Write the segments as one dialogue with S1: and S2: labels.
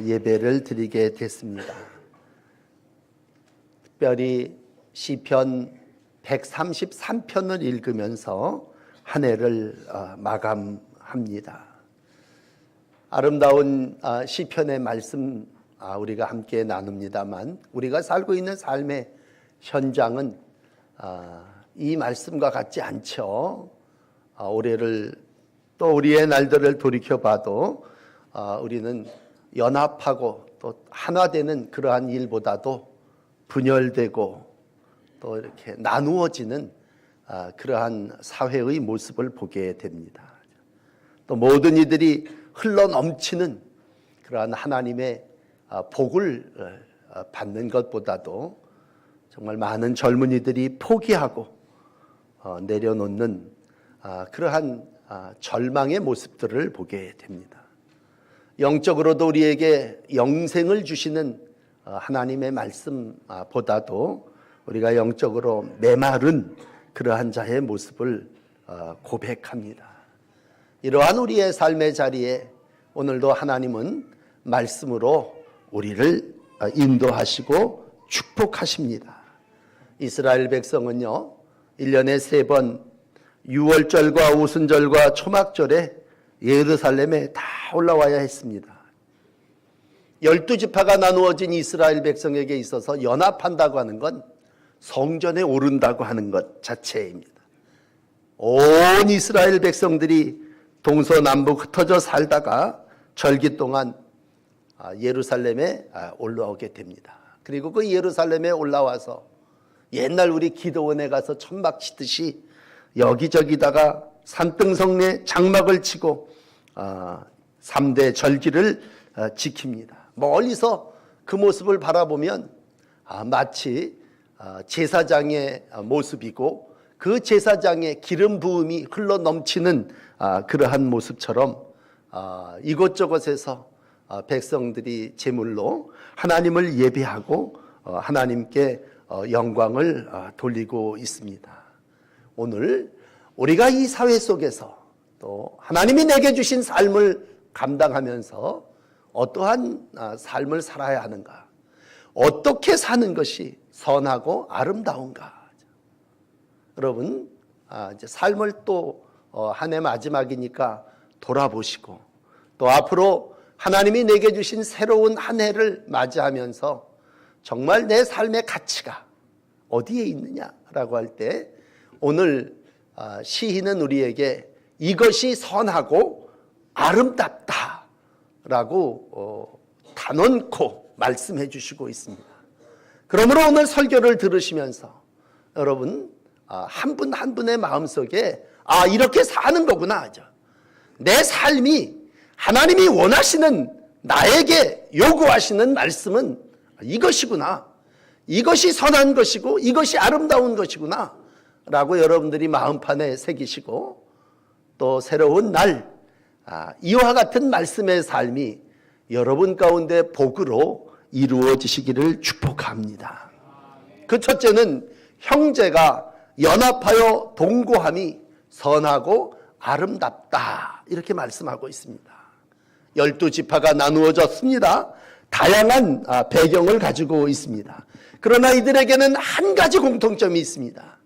S1: 예배를 드리게 됐습니다. 특별히 시편 133편을 읽으면서 한 해를 마감합니다. 아름다운 시편의 말씀 우리가 함께 나눕니다만 우리가 살고 있는 삶의 현장은 이 말씀과 같지 않죠. 올해를 또 우리의 날들을 돌이켜봐도 우리는 연합하고 또 하나되는 그러한 일보다도 분열되고 또 이렇게 나누어지는 그러한 사회의 모습을 보게 됩니다. 또 모든 이들이 흘러 넘치는 그러한 하나님의 복을 받는 것보다도 정말 많은 젊은이들이 포기하고 내려놓는 그러한 절망의 모습들을 보게 됩니다. 영적으로도 우리에게 영생을 주시는 하나님의 말씀보다도 우리가 영적으로 메마른 그러한 자의 모습을 고백합니다. 이러한 우리의 삶의 자리에 오늘도 하나님은 말씀으로 우리를 인도하시고 축복하십니다. 이스라엘 백성은요 1년에 3번 유월절과 오순절과 초막절에 예루살렘에 다 올라와야 했습니다. 12지파가 나누어진 이스라엘 백성에게 있어서 연합한다고 하는 건 성전에 오른다고 하는 것 자체입니다. 온 이스라엘 백성들이 동서남북 흩어져 살다가 절기 동안 예루살렘에 올라오게 됩니다. 그리고 그 예루살렘에 올라와서 옛날 우리 기도원에 가서 천막 치듯이 여기저기다가 산등성내 장막을 치고 3대 절기를 지킵니다. 멀리서 그 모습을 바라보면 마치 제사장의 모습이고 그 제사장의 기름 부음이 흘러 넘치는 그러한 모습처럼 이곳저곳에서 백성들이 제물로 하나님을 예배하고 하나님께 영광을 돌리고 있습니다. 오늘 우리가 이 사회 속에서 또 하나님이 내게 주신 삶을 감당하면서 어떠한 삶을 살아야 하는가, 어떻게 사는 것이 선하고 아름다운가. 여러분 이제 삶을 또 한 해 마지막이니까 돌아보시고 또 앞으로 하나님이 내게 주신 새로운 한 해를 맞이하면서 정말 내 삶의 가치가 어디에 있느냐라고 할 때 오늘 시인은 우리에게 이것이 선하고 아름답다라고 단언코 말씀해 주시고 있습니다. 그러므로 오늘 설교를 들으시면서 여러분 한 분 한 분의 마음속에 이렇게 사는 거구나, 내 삶이 하나님이 원하시는, 나에게 요구하시는 말씀은 이것이구나, 이것이 선한 것이고 이것이 아름다운 것이구나 라고 여러분들이 마음판에 새기시고 또 새로운 날 이와 같은 말씀의 삶이 여러분 가운데 복으로 이루어지시기를 축복합니다. 그 첫째는 형제가 연합하여 동거함이 선하고 아름답다 이렇게 말씀하고 있습니다. 12지파가 나누어졌습니다. 다양한 배경을 가지고 있습니다. 그러나 이들에게는 한 가지 공통점이 있습니다.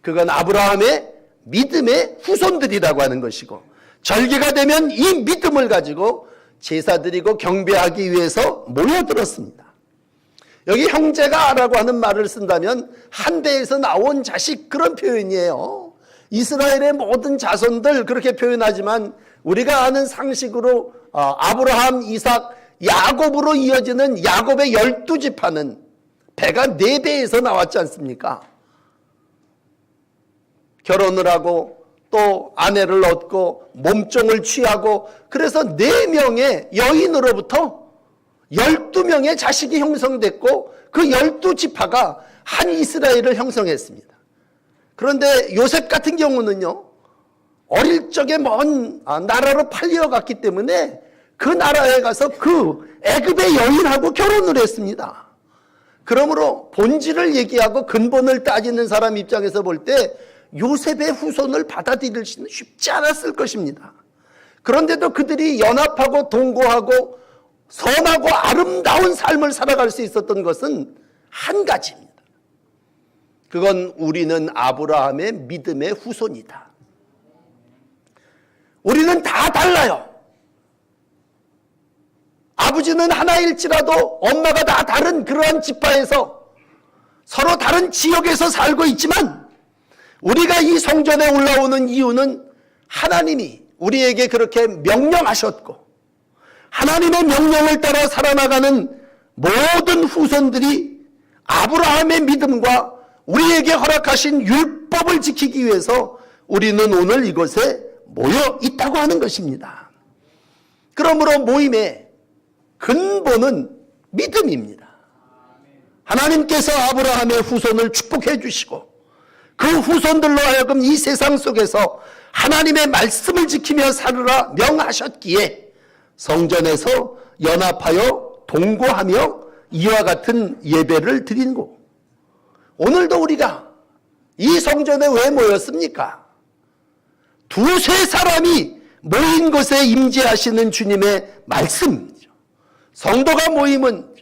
S1: 그건 아브라함의 믿음의 후손들이라고 하는 것이고 절기가 되면 이 믿음을 가지고 제사 드리고 경배하기 위해서 모여들었습니다. 여기 형제가라고 하는 말을 쓴다면 한 대에서 나온 자식 그런 표현이에요. 이스라엘의 모든 자손들 그렇게 표현하지만 우리가 아는 상식으로 아브라함, 이삭, 야곱으로 이어지는 야곱의 12지파는 배가 4배에서 나왔지 않습니까? 결혼을 하고 또 아내를 얻고 몸종을 취하고 그래서 4명의 여인으로부터 12명의 자식이 형성됐고 그 12지파가 한 이스라엘을 형성했습니다. 그런데 요셉 같은 경우는요 어릴 적에 먼 나라로 팔려갔기 때문에 그 나라에 가서 그 애굽의 여인하고 결혼을 했습니다. 그러므로 본질을 얘기하고 근본을 따지는 사람 입장에서 볼 때 요셉의 후손을 받아들일 수는 쉽지 않았을 것입니다. 그런데도 그들이 연합하고 동거하고 선하고 아름다운 삶을 살아갈 수 있었던 것은 한 가지입니다. 그건 우리는 아브라함의 믿음의 후손이다. 우리는 다 달라요. 아버지는 하나일지라도 엄마가 다 다른 그러한 지파에서 서로 다른 지역에서 살고 있지만 우리가 이 성전에 올라오는 이유는 하나님이 우리에게 그렇게 명령하셨고 하나님의 명령을 따라 살아나가는 모든 후손들이 아브라함의 믿음과 우리에게 허락하신 율법을 지키기 위해서 우리는 오늘 이곳에 모여 있다고 하는 것입니다. 그러므로 모임의 근본은 믿음입니다. 하나님께서 아브라함의 후손을 축복해 주시고 그 후손들로 하여금 이 세상 속에서 하나님의 말씀을 지키며 살으라 명하셨기에 성전에서 연합하여 동거하며 이와 같은 예배를 드리고 오늘도 우리가 이 성전에 왜 모였습니까? 두세 사람이 모인 곳에 임재하시는 주님의 말씀이죠. 성도가 모임은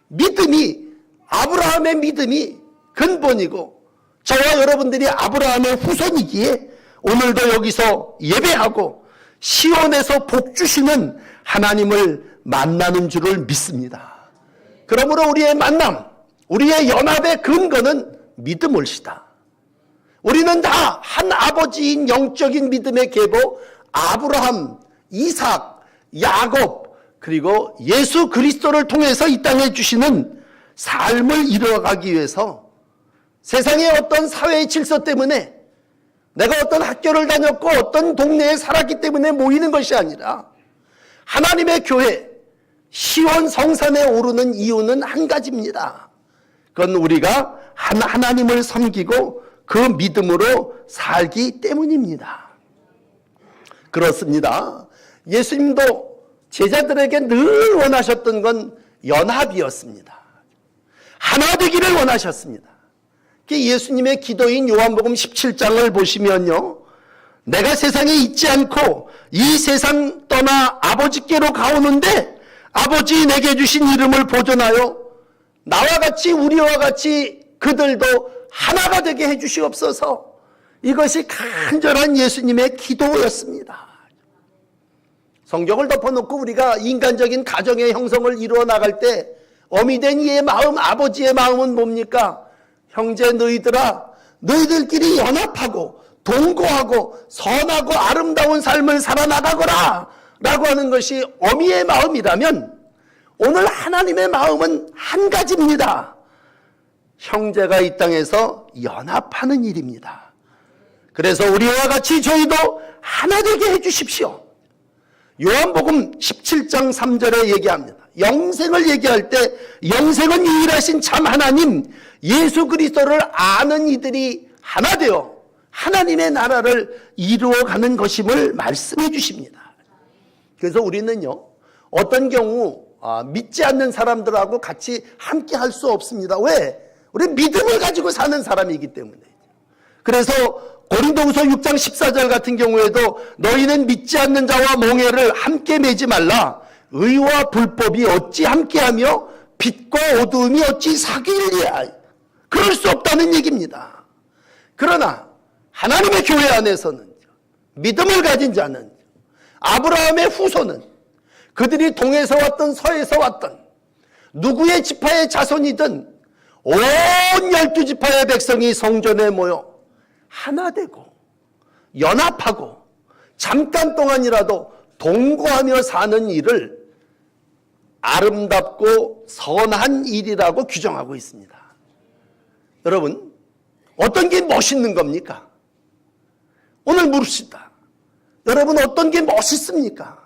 S1: 믿음이 아브라함의 믿음이 근본이고 저와 여러분들이 아브라함의 후손이기에 오늘도 여기서 예배하고 시온에서 복 주시는 하나님을 만나는 줄을 믿습니다. 그러므로 우리의 만남, 우리의 연합의 근거는 믿음을시다. 우리는 다 한 아버지인 영적인 믿음의 계보 아브라함, 이삭, 야곱 그리고 예수 그리스도를 통해서 이 땅에 주시는 삶을 이루어가기 위해서 세상의 어떤 사회의 질서 때문에 내가 어떤 학교를 다녔고 어떤 동네에 살았기 때문에 모이는 것이 아니라 하나님의 교회 시온 성산에 오르는 이유는 한 가지입니다. 그건 우리가 하나님을 섬기고 그 믿음으로 살기 때문입니다. 그렇습니다. 예수님도 제자들에게 늘 원하셨던 건 연합이었습니다. 하나 되기를 원하셨습니다. 예수님의 기도인 요한복음 17장을 보시면요, 내가 세상에 있지 않고 이 세상 떠나 아버지께로 가오는데 아버지 내게 주신 이름을 보존하여 나와 같이 우리와 같이 그들도 하나가 되게 해주시옵소서. 이것이 간절한 예수님의 기도였습니다. 성경을 덮어놓고 우리가 인간적인 가정의 형성을 이루어 나갈 때 어미된 이의 마음, 아버지의 마음은 뭡니까? 형제 너희들아, 너희들끼리 연합하고 동거하고 선하고 아름다운 삶을 살아나가거라 라고 하는 것이 어미의 마음이라면 오늘 하나님의 마음은 한 가지입니다. 형제가 이 땅에서 연합하는 일입니다. 그래서 우리와 같이 저희도 하나 되게 해주십시오. 요한복음 17장 3절에 얘기합니다. 영생을 얘기할 때 영생은 유일하신 참 하나님 예수 그리스도를 아는 이들이 하나 되어 하나님의 나라를 이루어가는 것임을 말씀해 주십니다. 그래서 우리는요, 어떤 경우 믿지 않는 사람들하고 같이 함께 할 수 없습니다. 왜? 우리 믿음을 가지고 사는 사람이기 때문에. 그래서 고린도후서 6장 14절 같은 경우에도 너희는 믿지 않는 자와 몽해를 함께 매지 말라. 의와 불법이 어찌 함께하며 빛과 어두움이 어찌 사귀리야. 그럴 수 없다는 얘기입니다. 그러나 하나님의 교회 안에서는 믿음을 가진 자는 아브라함의 후손은 그들이 동에서 왔던 서에서 왔던 누구의 지파의 자손이든 온 12지파의 백성이 성전에 모여 하나 되고 연합하고 잠깐 동안이라도 동거하며 사는 일을 아름답고 선한 일이라고 규정하고 있습니다. 여러분, 어떤 게 멋있는 겁니까? 오늘 물읍시다. 여러분, 어떤 게 멋있습니까?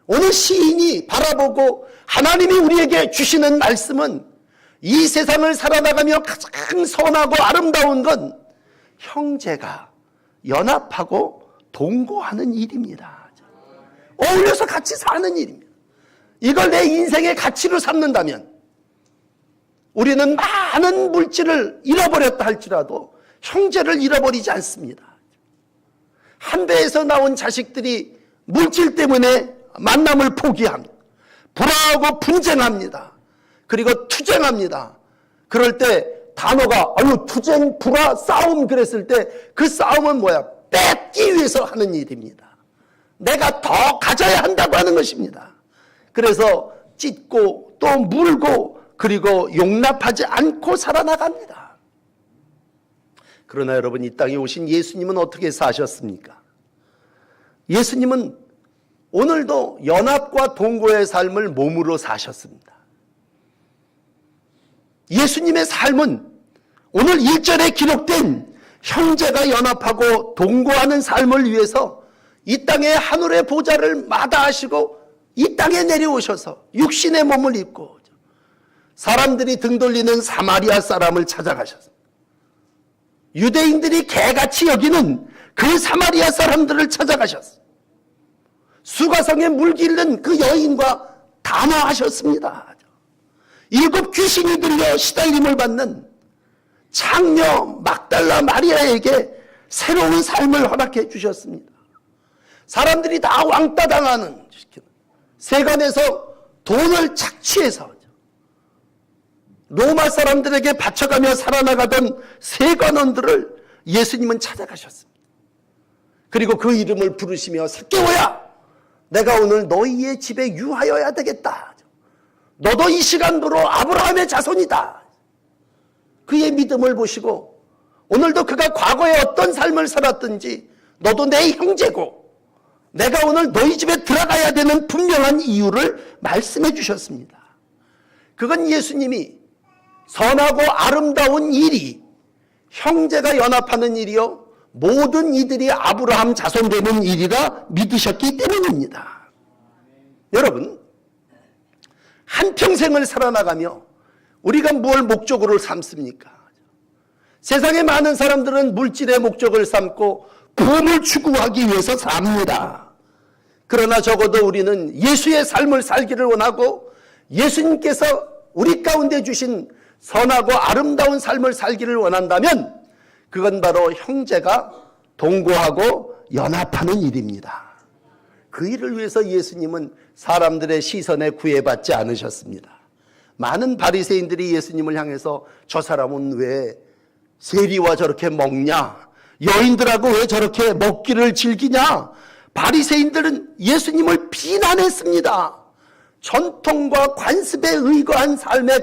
S1: 오늘 시인이 바라보고 하나님이 우리에게 주시는 말씀은 이 세상을 살아나가며 가장 선하고 아름다운 건 형제가 연합하고 동거하는 일입니다. 어울려서 같이 사는 일입니다. 이걸 내 인생의 가치로 삼는다면 우리는 많은 물질을 잃어버렸다 할지라도 형제를 잃어버리지 않습니다. 한 배에서 나온 자식들이 물질 때문에 만남을 포기합니다. 불화하고 분쟁합니다. 그리고 투쟁합니다. 그럴 때 단어가 투쟁, 불화, 싸움 그랬을 때 그 싸움은 뭐야? 뺏기 위해서 하는 일입니다. 내가 더 가져야 한다고 하는 것입니다. 그래서 찢고 또 물고 그리고 용납하지 않고 살아나갑니다. 그러나 여러분, 이 땅에 오신 예수님은 어떻게 사셨습니까? 예수님은 오늘도 연합과 동거의 삶을 몸으로 사셨습니다. 예수님의 삶은 오늘 1절에 기록된 형제가 연합하고 동거하는 삶을 위해서 이 땅의 하늘의 보좌를 마다하시고 이 땅에 내려오셔서 육신의 몸을 입고 사람들이 등 돌리는 사마리아 사람을 찾아가셨습니다. 유대인들이 개같이 여기는 그 사마리아 사람들을 찾아가셨습니다. 수가성에 물 길른 그 여인과 담화하셨습니다. 7 귀신이 들려 시달림을 받는 창녀 막달라 마리아에게 새로운 삶을 허락해 주셨습니다. 사람들이 다 왕따 당하는 세간에서 돈을 착취해서 로마 사람들에게 바쳐가며 살아나가던 세관원들을 예수님은 찾아가셨습니다. 그리고 그 이름을 부르시며 삭개오야, 내가 오늘 너희의 집에 유하여야 되겠다. 너도 이 시간으로 아브라함의 자손이다. 그의 믿음을 보시고 오늘도 그가 과거에 어떤 삶을 살았든지 너도 내 형제고 내가 오늘 너희 집에 들어가야 되는 분명한 이유를 말씀해 주셨습니다. 그건 예수님이 선하고 아름다운 일이 형제가 연합하는 일이요 모든 이들이 아브라함 자손 되는 일이라 믿으셨기 때문입니다. 여러분, 한평생을 살아나가며 우리가 뭘 목적으로 삼습니까? 세상의 많은 사람들은 물질의 목적을 삼고 부를 추구하기 위해서 삽니다. 그러나 적어도 우리는 예수의 삶을 살기를 원하고 예수님께서 우리 가운데 주신 선하고 아름다운 삶을 살기를 원한다면 그건 바로 형제가 동거하고 연합하는 일입니다. 그 일을 위해서 예수님은 사람들의 시선에 구애받지 않으셨습니다. 많은 바리새인들이 예수님을 향해서 저 사람은 왜 세리와 저렇게 먹냐? 여인들하고 왜 저렇게 먹기를 즐기냐? 바리새인들은 예수님을 비난했습니다. 전통과 관습에 의거한 삶의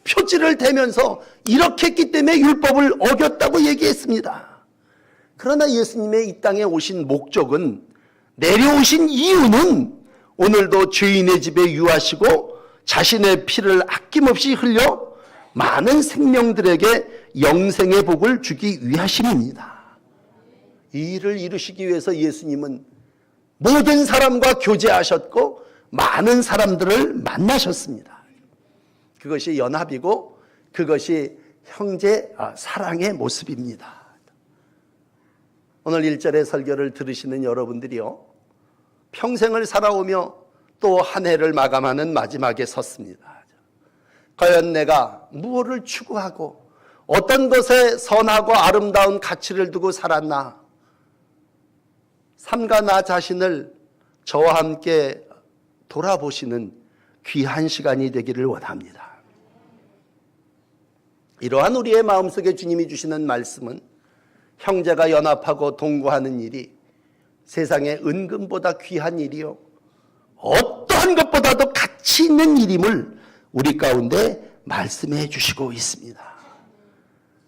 S1: 표지를 대면서 이렇게 했기 때문에 율법을 어겼다고 얘기했습니다. 그러나 예수님의 이 땅에 오신 목적은, 내려오신 이유는 오늘도 죄인의 집에 유하시고 자신의 피를 아낌없이 흘려 많은 생명들에게 영생의 복을 주기 위하심입니다. 이 일을 이루시기 위해서 예수님은 모든 사람과 교제하셨고 많은 사람들을 만나셨습니다. 그것이 연합이고 그것이 형제 사랑의 모습입니다. 오늘 1절의 설교를 들으시는 여러분들이요, 평생을 살아오며 또 한 해를 마감하는 마지막에 섰습니다. 과연 내가 무엇을 추구하고 어떤 것에 선하고 아름다운 가치를 두고 살았나? 삼가 나 자신을 저와 함께 돌아보시는 귀한 시간이 되기를 원합니다. 이러한 우리의 마음속에 주님이 주시는 말씀은 형제가 연합하고 동거하는 일이 세상의 은금보다 귀한 일이요 어떠한 것보다도 가치 있는 일임을 우리 가운데 말씀해 주시고 있습니다.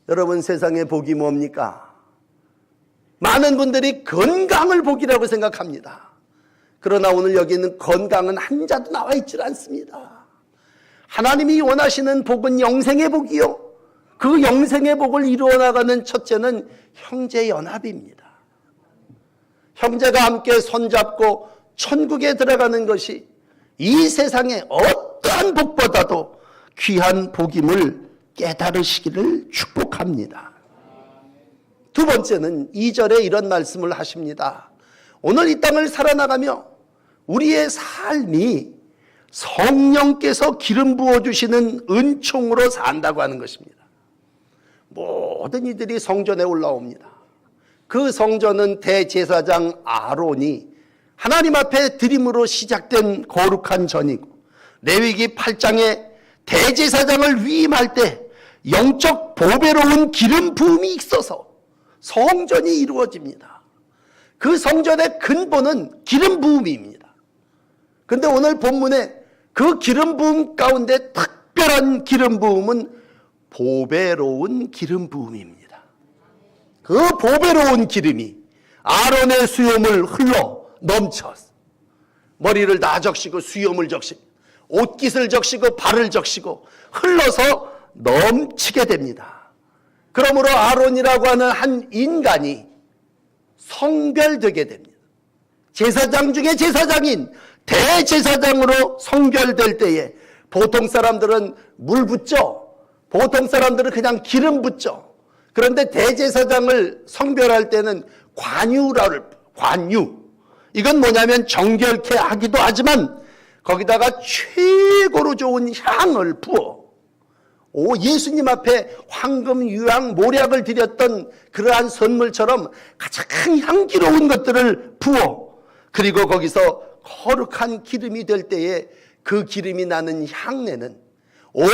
S1: 여러분, 세상의 복이 뭡니까? 많은 분들이 건강을 복이라고 생각합니다. 그러나 오늘 여기 있는 건강은 한 자도 나와 있질 않습니다. 하나님이 원하시는 복은 영생의 복이요, 그 영생의 복을 이루어 나가는 첫째는 형제 연합입니다. 형제가 함께 손잡고 천국에 들어가는 것이 이 세상의 어떠한 복보다도 귀한 복임을 깨달으시기를 축복합니다. 두 번째는 2절에 이런 말씀을 하십니다. 오늘 이 땅을 살아나가며 우리의 삶이 성령께서 기름 부어주시는 은총으로 산다고 하는 것입니다. 모든 이들이 성전에 올라옵니다. 그 성전은 대제사장 아론이 하나님 앞에 드림으로 시작된 거룩한 전이고 레위기 8장에 대제사장을 위임할 때 영적 보배로운 기름 부음이 있어서 성전이 이루어집니다. 그 성전의 근본은 기름 부음입니다. 그런데 오늘 본문에 그 기름 부음 가운데 특별한 기름 부음은 보배로운 기름 부음입니다. 그 보배로운 기름이 아론의 수염을 흘러 넘쳐서 머리를 다 적시고 수염을 적시고 옷깃을 적시고 발을 적시고 흘러서 넘치게 됩니다. 그러므로 아론이라고 하는 한 인간이 성별되게 됩니다. 제사장 중에 제사장인 대제사장으로 성별될 때에 보통 사람들은 물 붓죠. 보통 사람들은 그냥 기름 붓죠. 그런데 대제사장을 성별할 때는 관유. 이건 뭐냐면 정결케 하기도 하지만 거기다가 최고로 좋은 향을 부어 예수님 앞에 황금, 유향, 모략을 드렸던 그러한 선물처럼 가장 향기로운 것들을 부어 그리고 거기서 거룩한 기름이 될 때에 그 기름이 나는 향내는 온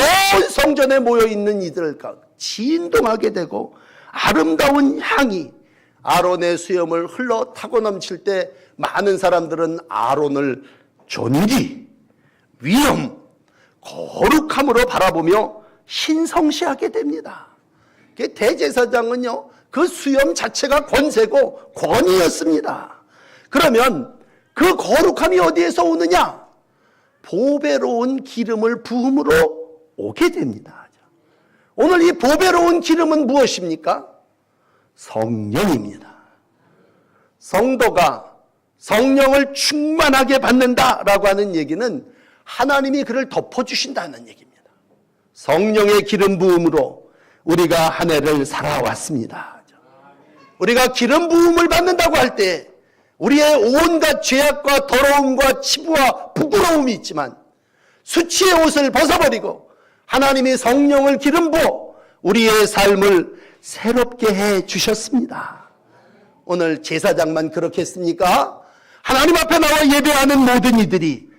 S1: 성전에 모여있는 이들 가운데 진동하게 되고 아름다운 향이 아론의 수염을 흘러 타고 넘칠 때 많은 사람들은 아론을 존귀, 위엄, 거룩함으로 바라보며 신성시하게 됩니다. 대제사장은요, 그 수염 자체가 권세고 권위였습니다. 그러면 그 거룩함이 어디에서 오느냐? 보배로운 기름을 부음으로 오게 됩니다. 오늘 이 보배로운 기름은 무엇입니까? 성령입니다. 성도가 성령을 충만하게 받는다라고 하는 얘기는 하나님이 그를 덮어주신다는 얘기입니다. 성령의 기름 부음으로 우리가 한 해를 살아왔습니다. 우리가 기름 부음을 받는다고 할 때 우리의 온갖 죄악과 더러움과 치부와 부끄러움이 있지만 수치의 옷을 벗어버리고 하나님이 성령을 기름 부어 우리의 삶을 새롭게 해 주셨습니다. 오늘 제사장만 그렇게 했습니까? 하나님 앞에 나와 예배하는 모든 이들이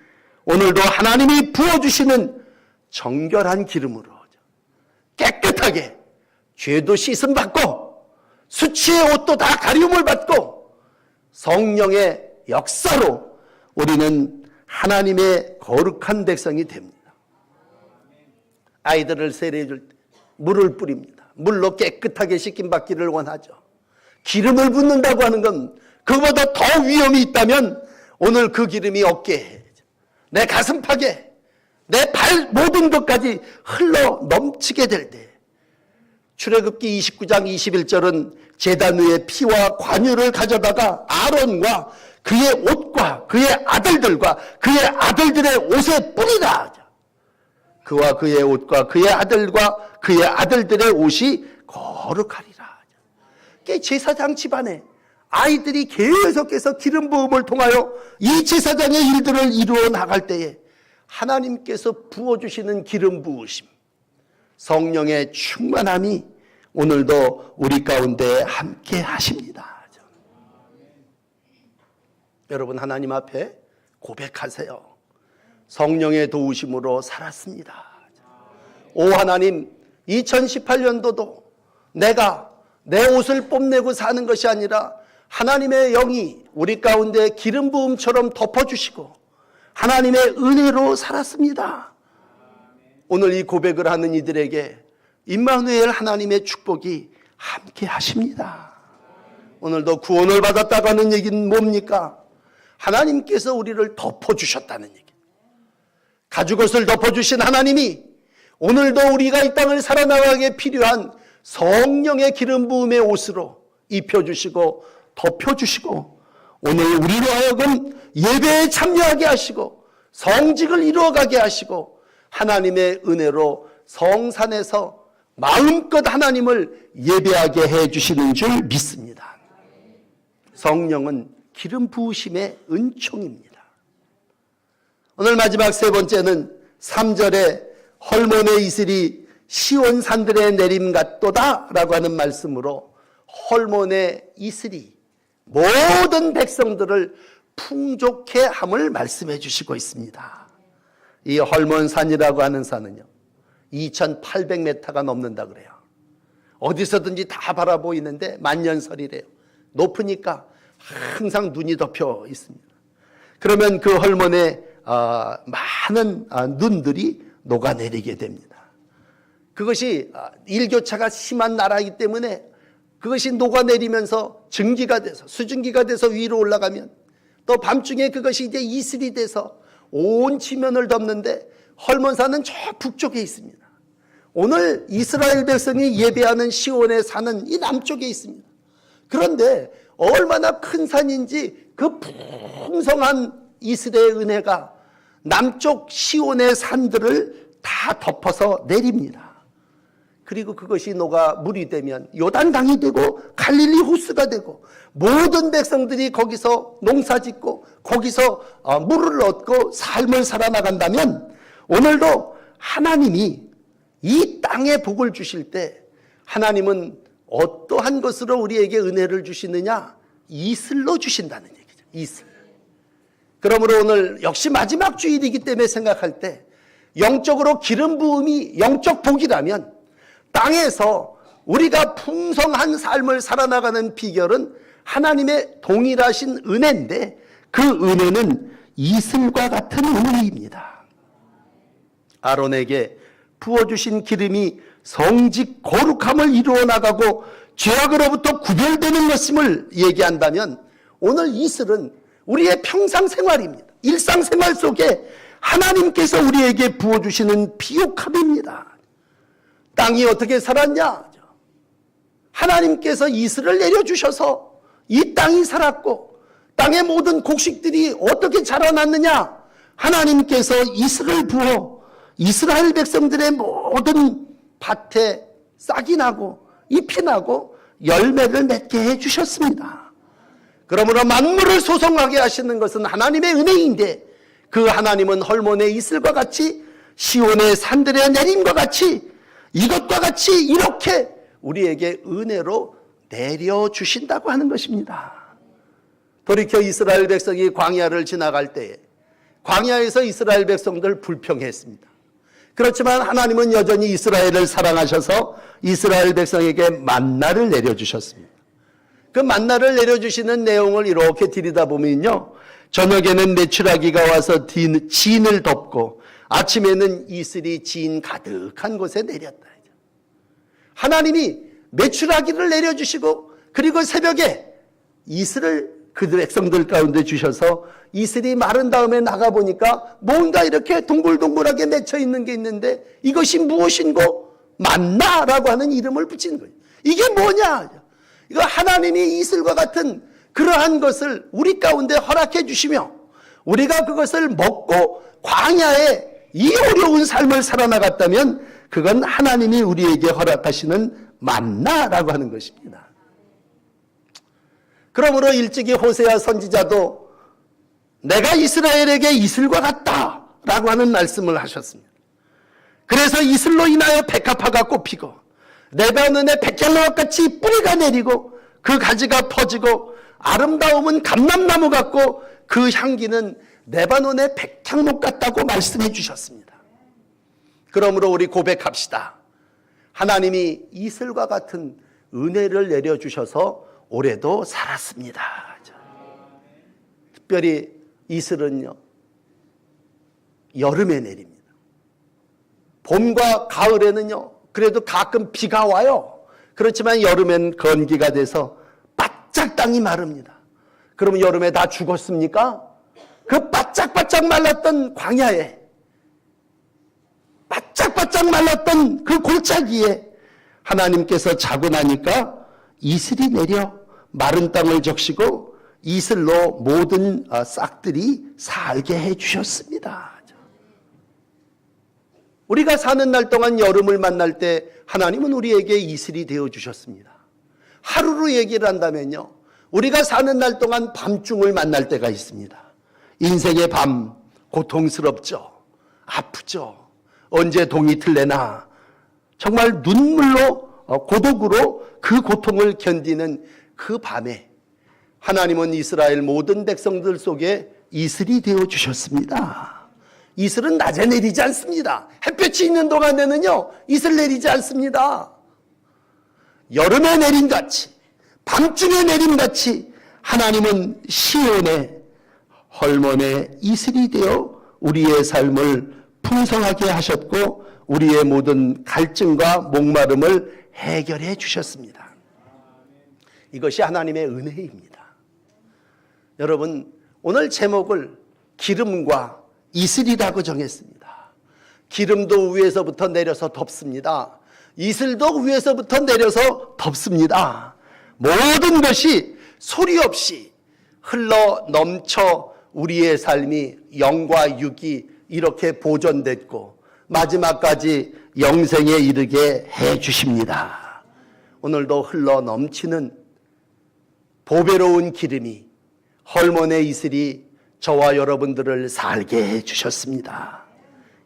S1: 오늘도 하나님이 부어주시는 정결한 기름으로 깨끗하게 죄도 씻음 받고 수치의 옷도 다 가리움을 받고 성령의 역사로 우리는 하나님의 거룩한 백성이 됩니다. 아이들을 세례해 줄 때 물을 뿌립니다. 물로 깨끗하게 씻김 받기를 원하죠. 기름을 붓는다고 하는 건 그보다 더 위험이 있다면 오늘 그 기름이 어깨에, 내 가슴팍에, 내 발 모든 것까지 흘러 넘치게 될 때 출애굽기 29장 21절은 제단 위에 피와 관유를 가져다가 아론과 그의 옷과 그의 아들들과 그의 아들들의 옷에 뿌리라. 그와 그의 옷과 그의 아들과 그의 아들들의 옷이 거룩하리라. 제사장 집안에 아이들이 계속해서 기름 부음을 통하여 이 제사장의 일들을 이루어 나갈 때에 하나님께서 부어주시는 기름 부으심, 성령의 충만함이 오늘도 우리 가운데 함께 하십니다. 여러분 하나님 앞에 고백하세요. 성령의 도우심으로 살았습니다. 오 하나님, 2018년도도 내가 내 옷을 뽐내고 사는 것이 아니라 하나님의 영이 우리 가운데 기름 부음처럼 덮어주시고 하나님의 은혜로 살았습니다. 오늘 이 고백을 하는 이들에게 임마누엘 하나님의 축복이 함께 하십니다. 오늘도 구원을 받았다고 하는 얘기는 뭡니까? 하나님께서 우리를 덮어주셨다는 얘기. 가죽옷을 덮어주신 하나님이 오늘도 우리가 이 땅을 살아나가게 필요한 성령의 기름 부음의 옷으로 입혀주시고 덮여주시고 오늘 우리로 하여금 예배에 참여하게 하시고 성직을 이루어가게 하시고 하나님의 은혜로 성산에서 마음껏 하나님을 예배하게 해주시는 줄 믿습니다. 성령은 기름 부으심의 은총입니다. 오늘 마지막 세 번째는 3절에 헐몬의 이슬이 시온 산들의 내림 같도다 라고 하는 말씀으로 헐몬의 이슬이 모든 백성들을 풍족해 함을 말씀해 주시고 있습니다. 이 헐몬산이라고 하는 산은요 2800m가 넘는다 그래요. 어디서든지 다 바라보이는데 만년설이래요. 높으니까 항상 눈이 덮여 있습니다. 그러면 그 헐몬에 많은 눈들이 녹아내리게 됩니다. 그것이 일교차가 심한 나라이기 때문에 그것이 녹아내리면서 증기가 돼서 수증기가 돼서 위로 올라가면 또 밤중에 그것이 이제 이슬이 돼서 온 지면을 덮는데 헐몬산은 저 북쪽에 있습니다. 오늘 이스라엘 백성이 예배하는 시온의 산은 이 남쪽에 있습니다. 그런데 얼마나 큰 산인지 그 풍성한 이스라엘 은혜가 남쪽 시온의 산들을 다 덮어서 내립니다. 그리고 그것이 녹아 물이 되면 요단강이 되고 갈릴리 호수가 되고 모든 백성들이 거기서 농사짓고 거기서 물을 얻고 삶을 살아나간다면 오늘도 하나님이 이 땅에 복을 주실 때 하나님은 어떠한 것으로 우리에게 은혜를 주시느냐? 이슬로 주신다는 얘기죠. 이슬. 그러므로 오늘 역시 마지막 주일이기 때문에 생각할 때 영적으로 기름 부음이 영적 복이라면 땅에서 우리가 풍성한 삶을 살아나가는 비결은 하나님의 동일하신 은혜인데 그 은혜는 이슬과 같은 은혜입니다. 아론에게 부어주신 기름이 성직 거룩함을 이루어 나가고 죄악으로부터 구별되는 것임을 얘기한다면 오늘 이슬은 우리의 평상생활입니다. 일상생활 속에 하나님께서 우리에게 부어주시는 비옥함입니다. 땅이 어떻게 살았냐? 하나님께서 이슬을 내려주셔서 이 땅이 살았고 땅의 모든 곡식들이 어떻게 자라났느냐? 하나님께서 이슬을 부어 이스라엘 백성들의 모든 밭에 싹이 나고 잎이 나고 열매를 맺게 해주셨습니다. 그러므로 만물을 소성하게 하시는 것은 하나님의 은혜인데 그 하나님은 헐몬의 이슬과 같이 시온의 산들의 내림과 같이 이것과 같이 이렇게 우리에게 은혜로 내려주신다고 하는 것입니다. 돌이켜 이스라엘 백성이 광야를 지나갈 때에 광야에서 이스라엘 백성들 불평했습니다. 그렇지만 하나님은 여전히 이스라엘을 사랑하셔서 이스라엘 백성에게 만나를 내려주셨습니다. 그 만나를 내려주시는 내용을 이렇게 들여다보면요, 저녁에는 메추라기가 와서 진을 덮고 아침에는 이슬이 진 가득한 곳에 내렸다. 하나님이 메추라기를 내려주시고 그리고 새벽에 이슬을 그 백성들 가운데 주셔서 이슬이 마른 다음에 나가보니까 뭔가 이렇게 동글동글하게 맺혀 있는 게 있는데 이것이 무엇인고? 만나라고 하는 이름을 붙인 거예요. 이게 뭐냐? 이거 하나님이 이슬과 같은 그러한 것을 우리 가운데 허락해 주시며 우리가 그것을 먹고 광야에 이 어려운 삶을 살아나갔다면 그건 하나님이 우리에게 허락하시는 만나라고 하는 것입니다. 그러므로 일찍이 호세아 선지자도 내가 이스라엘에게 이슬과 같다라고 하는 말씀을 하셨습니다. 그래서 이슬로 인하여 백합화가 꽃피고 레바논의 백향나무 같이 뿌리가 내리고 그 가지가 퍼지고 아름다움은 감람나무 같고 그 향기는 레바논의 백향목 같다고 말씀해 주셨습니다. 그러므로 우리 고백합시다. 하나님이 이슬과 같은 은혜를 내려주셔서 올해도 살았습니다. 특별히 이슬은요, 여름에 내립니다. 봄과 가을에는요, 그래도 가끔 비가 와요. 그렇지만 여름엔 건기가 돼서 바짝 땅이 마릅니다. 그러면 여름에 다 죽었습니까? 그 바짝바짝 말랐던 광야에, 바짝바짝 말랐던 그 골짜기에 하나님께서 자고 나니까 이슬이 내려 마른 땅을 적시고 이슬로 모든 싹들이 살게 해주셨습니다. 우리가 사는 날 동안 여름을 만날 때 하나님은 우리에게 이슬이 되어주셨습니다. 하루로 얘기를 한다면요, 우리가 사는 날 동안 밤중을 만날 때가 있습니다. 인생의 밤, 고통스럽죠. 아프죠. 언제 동이 틀래나. 정말 눈물로 고독으로 그 고통을 견디는 그 밤에 하나님은 이스라엘 모든 백성들 속에 이슬이 되어주셨습니다. 이슬은 낮에 내리지 않습니다. 햇볕이 있는 동안에는요, 이슬 내리지 않습니다. 여름에 내림같이, 밤중에 내림같이 하나님은 시온의 헐몬의 이슬이 되어 우리의 삶을 풍성하게 하셨고 우리의 모든 갈증과 목마름을 해결해 주셨습니다. 이것이 하나님의 은혜입니다. 여러분, 오늘 제목을 기름과 이슬이라고 정했습니다. 기름도 위에서부터 내려서 덮습니다. 이슬도 위에서부터 내려서 덮습니다. 모든 것이 소리 없이 흘러 넘쳐 우리의 삶이 영과 육이 이렇게 보존됐고 마지막까지 영생에 이르게 해 주십니다. 오늘도 흘러 넘치는 보배로운 기름이 헐몬의 이슬이 저와 여러분들을 살게 해 주셨습니다.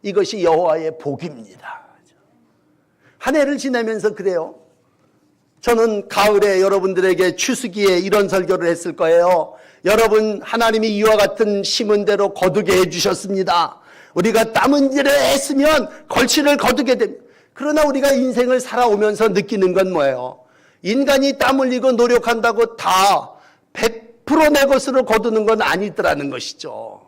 S1: 이것이 여호와의 복입니다. 한 해를 지내면서 그래요. 저는 가을에 여러분들에게 추수기에 이런 설교를 했을 거예요. 여러분, 하나님이 이와 같은 심은 대로 거두게 해주셨습니다. 우리가 땀은 일을 했으면 걸치를 거두게 됩니다. 그러나 우리가 인생을 살아오면서 느끼는 건 뭐예요? 인간이 땀 흘리고 노력한다고 다 100% 내 것으로 거두는 건 아니더라는 것이죠.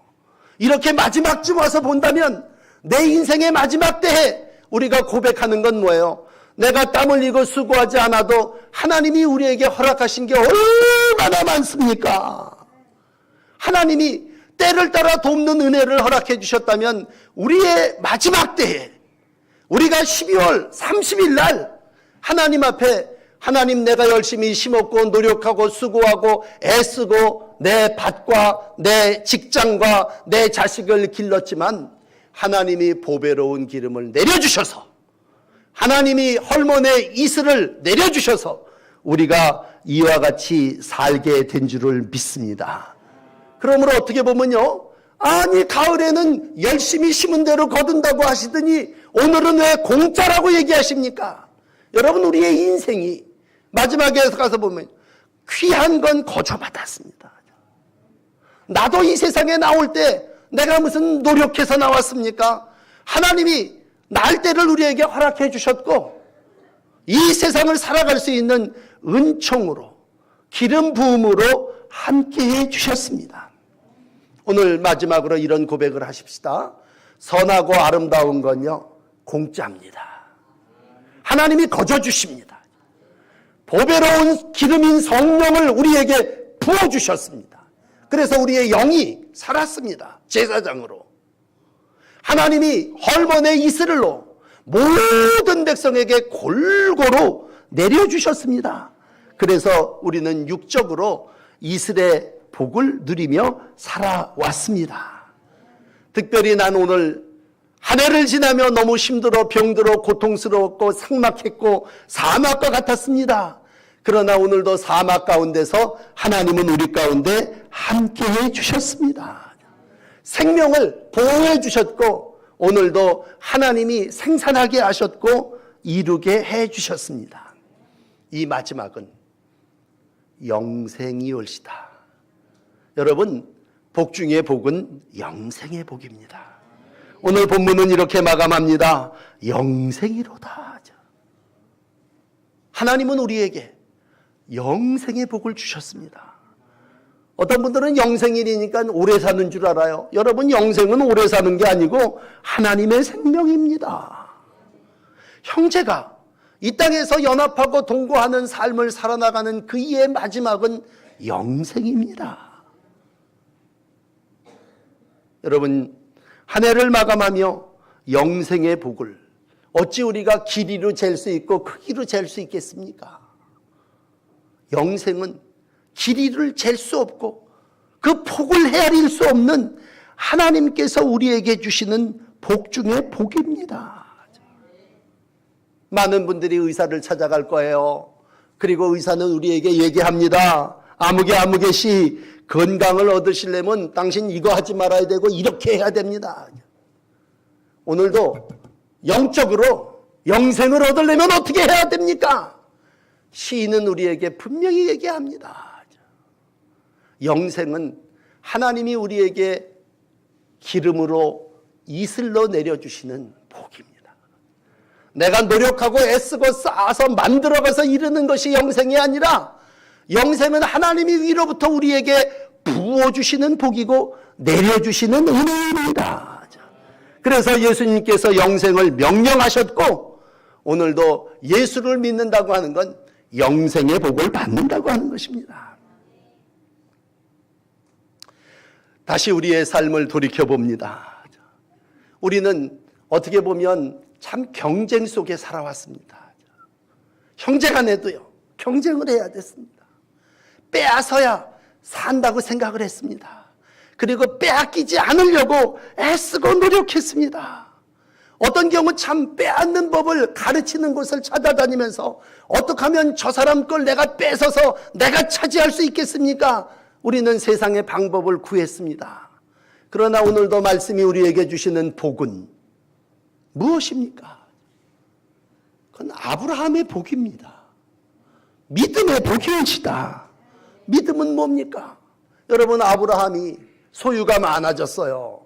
S1: 이렇게 마지막쯤 와서 본다면 내 인생의 마지막 때에 우리가 고백하는 건 뭐예요? 내가 땀 흘리고 수고하지 않아도 하나님이 우리에게 허락하신 게 얼마나 많습니까? 하나님이 때를 따라 돕는 은혜를 허락해 주셨다면 우리의 마지막 때에 우리가 12월 30일 날 하나님 앞에 하나님, 내가 열심히 심었고 노력하고 수고하고 애쓰고 내 밭과 내 직장과 내 자식을 길렀지만 하나님이 보배로운 기름을 내려주셔서 하나님이 헐몬의 이슬을 내려주셔서 우리가 이와 같이 살게 된 줄을 믿습니다. 그러므로 어떻게 보면요, 아니 가을에는 열심히 심은 대로 거둔다고 하시더니 오늘은 왜 공짜라고 얘기하십니까? 여러분, 우리의 인생이 마지막에 가서 보면 귀한 건 거저 받았습니다. 나도 이 세상에 나올 때 내가 무슨 노력해서 나왔습니까? 하나님이 날때를 우리에게 허락해 주셨고 이 세상을 살아갈 수 있는 은총으로 기름 부음으로 함께해 주셨습니다. 오늘 마지막으로 이런 고백을 하십시다. 선하고 아름다운 건요, 공짜입니다. 하나님이 거저 주십니다. 보배로운 기름인 성령을 우리에게 부어주셨습니다. 그래서 우리의 영이 살았습니다. 제사장으로. 하나님이 헐몬의 이슬로 모든 백성에게 골고루 내려주셨습니다. 그래서 우리는 육적으로 이슬의 복을 누리며 살아왔습니다. 특별히 난 오늘 한 해를 지나며 너무 힘들어 병들어 고통스러웠고 삭막했고 사막과 같았습니다. 그러나 오늘도 사막 가운데서 하나님은 우리 가운데 함께해 주셨습니다. 생명을 보호해 주셨고 오늘도 하나님이 생산하게 하셨고 이루게 해 주셨습니다. 이 마지막은 영생이 올시다. 여러분, 복 중의 복은 영생의 복입니다. 오늘 본문은 이렇게 마감합니다. 영생이로다. 하나님은 우리에게 영생의 복을 주셨습니다. 어떤 분들은 영생일이니까 오래 사는 줄 알아요. 여러분, 영생은 오래 사는 게 아니고 하나님의 생명입니다. 형제가 이 땅에서 연합하고 동거하는 삶을 살아나가는 그의 마지막은 영생입니다. 여러분, 한 해를 마감하며 영생의 복을 어찌 우리가 길이로 잴 수 있고 크기로 잴 수 있겠습니까? 영생은 길이를 잴 수 없고 그 폭을 헤아릴 수 없는 하나님께서 우리에게 주시는 복 중의 복입니다. 많은 분들이 의사를 찾아갈 거예요. 그리고 의사는 우리에게 얘기합니다. 아무개 씨, 건강을 얻으시려면 당신 이거 하지 말아야 되고 이렇게 해야 됩니다. 오늘도 영적으로 영생을 얻으려면 어떻게 해야 됩니까? 시인은 우리에게 분명히 얘기합니다. 영생은 하나님이 우리에게 기름으로 이슬로 내려주시는 복입니다. 내가 노력하고 애쓰고 쌓아서 만들어가서 이루는 것이 영생이 아니라 영생은 하나님이 위로부터 우리에게 부어주시는 복이고 내려주시는 은혜입니다. 그래서 예수님께서 영생을 명령하셨고 오늘도 예수를 믿는다고 하는 건 영생의 복을 받는다고 하는 것입니다. 다시 우리의 삶을 돌이켜봅니다. 우리는 어떻게 보면 참 경쟁 속에 살아왔습니다. 형제간에도요, 경쟁을 해야 됐습니다. 빼앗아야 산다고 생각을 했습니다. 그리고 빼앗기지 않으려고 애쓰고 노력했습니다. 어떤 경우 참 빼앗는 법을 가르치는 곳을 찾아다니면서 어떻게 하면 저 사람 걸 내가 뺏어서 내가 차지할 수 있겠습니까? 우리는 세상의 방법을 구했습니다. 그러나 오늘도 말씀이 우리에게 주시는 복은 무엇입니까? 그건 아브라함의 복입니다. 믿음의 복이옵시다. 믿음은 뭡니까? 여러분, 아브라함이 소유가 많아졌어요.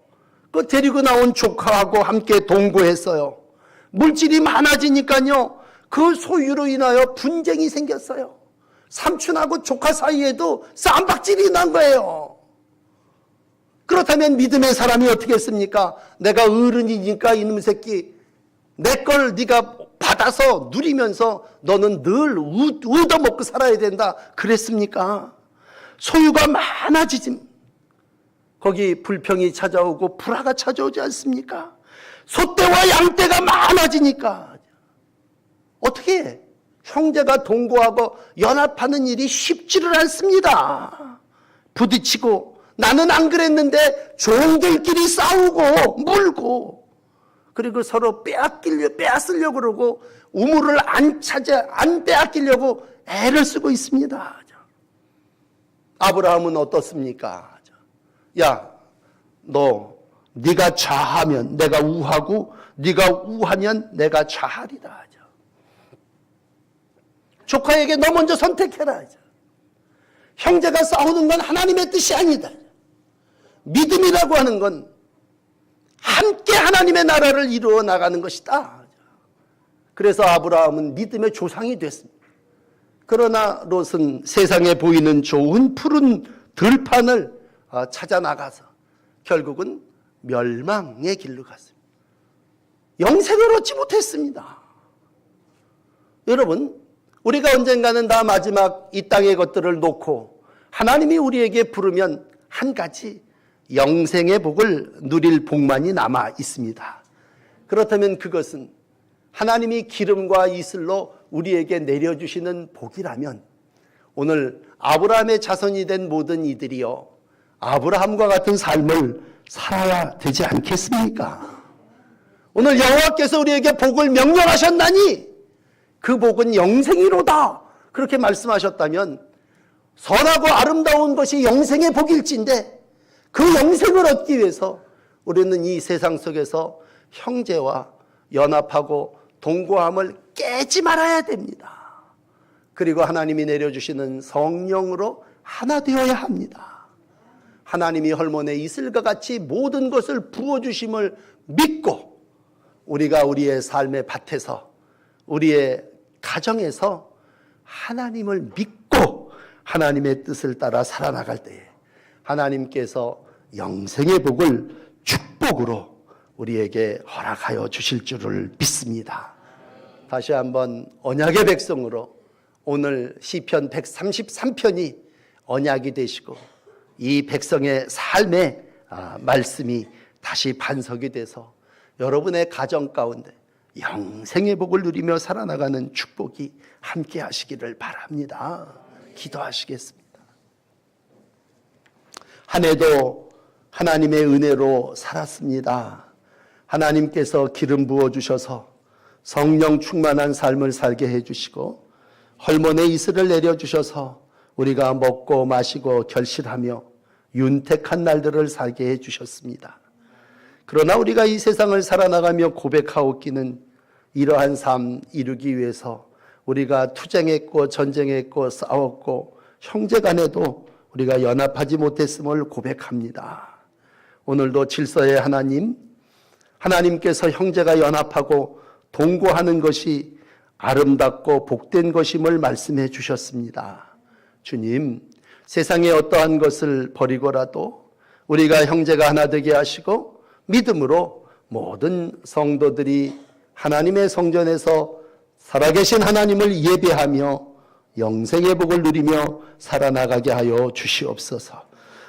S1: 그 데리고 나온 조카하고 함께 동거했어요. 물질이 많아지니까요, 그 소유로 인하여 분쟁이 생겼어요. 삼촌하고 조카 사이에도 쌈박질이 난 거예요. 그렇다면 믿음의 사람이 어떻게 했습니까? 내가 어른이니까 이놈 새끼 내 걸 네가 받아서 누리면서 너는 늘 얻어먹고 살아야 된다 그랬습니까? 소유가 많아지지, 거기 불평이 찾아오고 불화가 찾아오지 않습니까? 소떼와 양떼가 많아지니까 어떻게 해? 형제가 동거하고 연합하는 일이 쉽지를 않습니다. 부딪히고 나는 안 그랬는데 종들끼리 싸우고 물고, 그리고 서로 빼앗으려고 그러고 우물을 안 빼앗기려고 애를 쓰고 있습니다. 아브라함은 어떻습니까? 야, 네가 좌하면 내가 우하고 네가 우하면 내가 좌하리라. 조카에게 너 먼저 선택해라. 형제가 싸우는 건 하나님의 뜻이 아니다. 믿음이라고 하는 건 함께 하나님의 나라를 이루어 나가는 것이다. 그래서 아브라함은 믿음의 조상이 됐습니다. 그러나 롯은 세상에 보이는 좋은 푸른 들판을 찾아 나가서 결국은 멸망의 길로 갔습니다. 영생을 얻지 못했습니다. 여러분, 우리가 언젠가는 다 마지막 이 땅의 것들을 놓고 하나님이 우리에게 부르면 한 가지 영생의 복을 누릴 복만이 남아 있습니다. 그렇다면 그것은 하나님이 기름과 이슬로 우리에게 내려주시는 복이라면 오늘 아브라함의 자손이 된 모든 이들이요, 아브라함과 같은 삶을 살아야 되지 않겠습니까? 오늘 여호와께서 우리에게 복을 명령하셨나니 그 복은 영생이로다, 그렇게 말씀하셨다면 선하고 아름다운 것이 영생의 복일진데 그 영생을 얻기 위해서 우리는 이 세상 속에서 형제와 연합하고 동거함을 깨지 말아야 됩니다. 그리고 하나님이 내려주시는 성령으로 하나 되어야 합니다. 하나님이 헐몬의 이슬과 같이 모든 것을 부어주심을 믿고 우리가 우리의 삶의 밭에서, 우리의 가정에서 하나님을 믿고 하나님의 뜻을 따라 살아나갈 때에 하나님께서 영생의 복을 축복으로 우리에게 허락하여 주실 줄을 믿습니다. 다시 한번 언약의 백성으로 오늘 시편 133편이 언약이 되시고 이 백성의 삶의 말씀이 다시 반석이 돼서 여러분의 가정 가운데 영생의 복을 누리며 살아나가는 축복이 함께 하시기를 바랍니다. 기도하시겠습니다. 한 해도 하나님의 은혜로 살았습니다. 하나님께서 기름 부어주셔서 성령 충만한 삶을 살게 해주시고 헐몬의 이슬을 내려주셔서 우리가 먹고 마시고 결실하며 윤택한 날들을 살게 해주셨습니다. 그러나 우리가 이 세상을 살아나가며 고백하옵기는 이러한 삶 이루기 위해서 우리가 투쟁했고 전쟁했고 싸웠고 형제간에도 우리가 연합하지 못했음을 고백합니다. 오늘도 질서의 하나님, 하나님께서 형제가 연합하고 동거하는 것이 아름답고 복된 것임을 말씀해 주셨습니다. 주님, 세상의 어떠한 것을 버리고라도 우리가 형제가 하나 되게 하시고 믿음으로 모든 성도들이 하나님의 성전에서 살아계신 하나님을 예배하며 영생의 복을 누리며 살아나가게 하여 주시옵소서.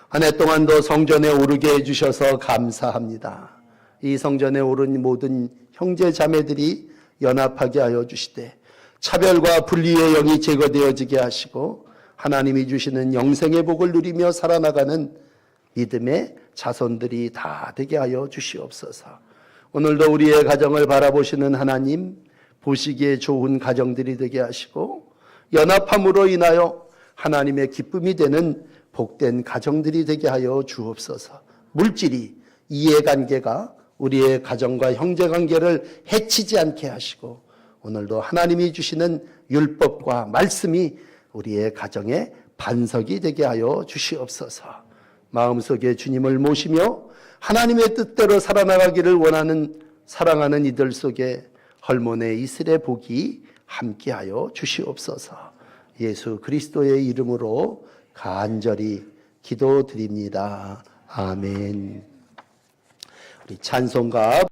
S1: 한 해 동안도 성전에 오르게 해주셔서 감사합니다. 이 성전에 오른 모든 형제 자매들이 연합하게 하여 주시되 차별과 분리의 영이 제거되어지게 하시고 하나님이 주시는 영생의 복을 누리며 살아나가는 믿음의 자손들이 다 되게 하여 주시옵소서. 오늘도 우리의 가정을 바라보시는 하나님, 보시기에 좋은 가정들이 되게 하시고 연합함으로 인하여 하나님의 기쁨이 되는 복된 가정들이 되게 하여 주옵소서. 물질이, 이해관계가 우리의 가정과 형제관계를 해치지 않게 하시고 오늘도 하나님이 주시는 율법과 말씀이 우리의 가정의 반석이 되게 하여 주시옵소서. 마음속에 주님을 모시며 하나님의 뜻대로 살아나가기를 원하는 사랑하는 이들 속에 헐몬의 이슬의 복이 함께하여 주시옵소서. 예수 그리스도의 이름으로 간절히 기도드립니다. 아멘. 우리 찬송가